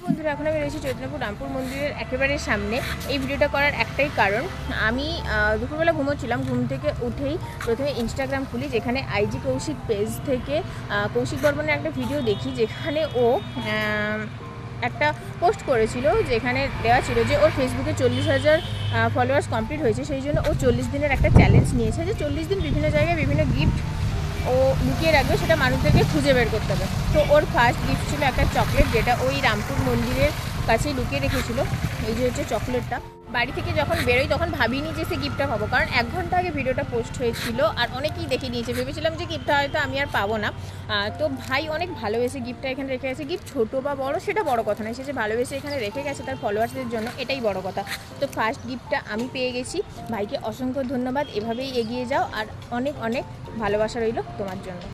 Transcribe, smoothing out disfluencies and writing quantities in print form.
বন্ধুরা, এখন আমি রয়েছি চৈতন্যপুর রামপুর মন্দিরের একেবারে সামনে। এই ভিডিওটা করার একটাই কারণ, আমি দুপুরবেলা ঘুমোচ্ছিলাম, ঘুম থেকে উঠেই প্রথমে ইনস্টাগ্রাম খুলি, যেখানে আইজি কৌশিক পেজ থেকে কৌশিক বর্মনের একটা ভিডিও দেখি, যেখানে ও একটা পোস্ট করেছিল, যেখানে দেওয়া ছিল যে ওর ফেসবুকে 40,000 ফলোয়ার্স কমপ্লিট হয়েছে। সেই জন্য ও 40 দিনের একটা চ্যালেঞ্জ নিয়েছে, যে 40 দিন বিভিন্ন জায়গায় বিভিন্ন গিফট ও লুকিয়ে রাখবে, সেটা মানুষদেরকে খুঁজে বের করতে হবে। তো ওর ফার্স্ট গিফট ছিল একটা চকলেট, যেটা ওই রামপুর মন্দিরের কাছেই লুকিয়ে রেখেছিল। এই যে হচ্ছে চকলেটটা। বাড়ি থেকে যখন বেরোই তখন ভাবিনি যে সে গিফটটা পাবো, কারণ 1 ঘন্টা আগে ভিডিওটা পোস্ট হয়েছিল আর অনেকেই দেখে নিয়েছে। ভেবেছিলাম যে গিফটটা হয়তো আমি আর পাবো না। তো ভাই অনেক ভালোবেসে গিফটটা এখানে রেখে গেছে। গিফট ছোটো বা বড় সেটা বড় কথা নয়, সে যে ভালোবেসে এখানে রেখে গেছে তার ফলোয়ার্সদের জন্য, এটাই বড় কথা। তো ফার্স্ট গিফটটা আমি পেয়ে গেছি। ভাইকে অসংখ্য ধন্যবাদ, এভাবেই এগিয়ে যাও, আর অনেক অনেক ভালোবাসা রইল তোমার জন্য।